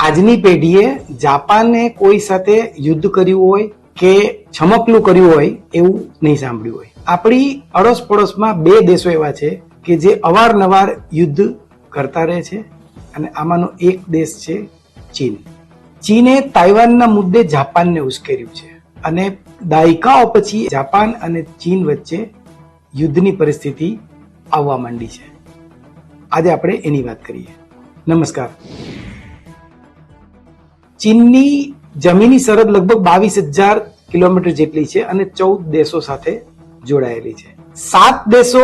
આજની પેઢીએ જાપાને કોઈ સાથે યુદ્ધ કર્યું હોય કે છમકલું કર્યું હોય એવું નહીં સાંભળ્યું હોય. આપણી અડોશ પડોશમાં બે દેશો એવા છે કે જે અવારનવાર યુદ્ધ કરતા રહે છે અને આમાંનો એક દેશ છે ચીન. ચીને તાઇવાનના મુદ્દે જાપાનને ઉશ્કેર્યું છે અને દાયકાઓ પછી જાપાન અને ચીન વચ્ચે યુદ્ધની પરિસ્થિતિ આવવા માંડી છે. આજે આપણે એની વાત કરીએ. નમસ્કાર. ચીનની જમીની સરહદ લગભગ 22,000 કિલોમીટર જેટલી છે અને 14 દેશો સાથે જોડાયેલી છે. 7 દેશો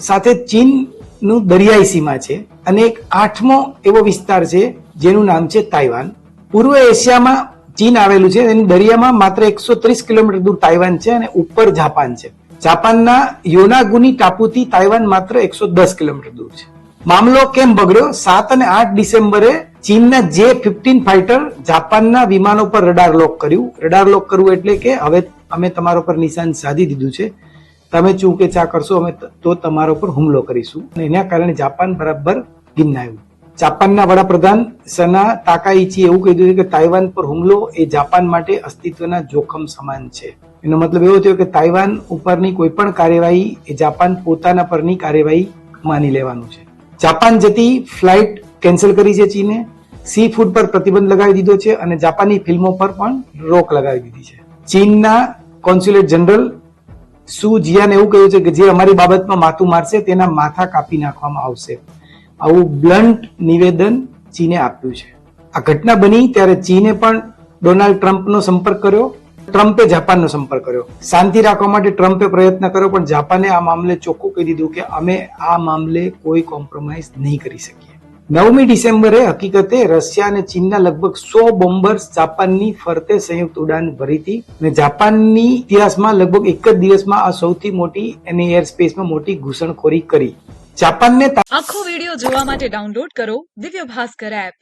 સાથે ચીનનું દરિયાઈ સીમા છે અને એક 8મો એવો વિસ્તાર છે જેનું નામ છે તાઇવાન. પૂર્વ એશિયામાં ચીન આવેલું છે. એની દરિયામાં માત્ર 130 કિલોમીટર દૂર તાઇવાન છે અને ઉપર જાપાન છે. જાપાનના યોનાગુની ટાપુથી તાઇવાન માત્ર 110 કિલોમીટર દૂર છે. મામલો કેમ બગડ્યો? 7 અને 8 ડિસેમ્બરે ચીનના J-15 ફાઇટર જાપાનના વિમાનો પર રડાર લોક કર્યું. રડાર લોક કરવું એટલે કે હવે અમે તમારા પર નિશાન સાધી દીધું છે, તમે ચૂ કે ચા કરશો અમે તો તમારા પર હુમલો કરીશું. અને એના કારણે જાપાન બરાબર ગિન્નાયું. જાપાનના વડાપ્રધાન સના તાકાઇચીએ એવું કહી દીધું કે તાઇવાન પર હુમલો એ જાપાન માટે અસ્તિત્વના જોખમ સમાન છે. એનો મતલબ એવો થયો કે તાઇવાન ઉપરની કોઈ પણ કાર્યવાહી એ જાપાન પોતાના પરની કાર્યવાહી માની લેવાનું છે. જાપાન જતી ફ્લાઇટ કેન્સલ કરી છે ચીને. સી ફૂડ પર પ્રતિબંધ લગાવી દીધો છે અને જાપાની ફિલ્મો પર પણ રોક લગાવી દીધી છે. ચીનના કોન્સ્યુલેટ જનરલ સુ જિયાને એવું કહ્યું છે કે જે અમારી બાબતમાં માથું મારશે તેના માથા કાપી નાખવામાં આવશે. આવું બ્લન્ટ નિવેદન ચીને આપ્યું છે. આ ઘટના બની ત્યારે ચીને પણ ડોનાલ્ડ ટ્રમ્પનો સંપર્ક કર્યો, ટ્રમ્પે જાપાનનો સંપર્ક કર્યો. શાંતિ રાખવા માટે ટ્રમ્પે પ્રયત્ન કર્યો પણ જાપાને આ મામલે ચોખ્ખું કહી દીધું કે અમે આ મામલે કોઈ કોમ્પ્રોમાઇઝ નહીં કરી શકીએ. 9મી ડિસેમ્બરે હકીકતે રશિયા અને ચીનના લગભગ 100 બોમ્બર્સ જાપાનની ફરતે સંયુક્ત ઉડાન ભરી હતી અને જાપાનની ઇતિહાસમાં લગભગ એક જ દિવસમાં આ સૌથી મોટી એની એર સ્પેસમાં મોટી ઘૂસણખોરી કરી. જાપાનને આખો વિડિયો જોવા માટે ડાઉનલોડ કરો દિવ્ય ભાસ્કર એપ.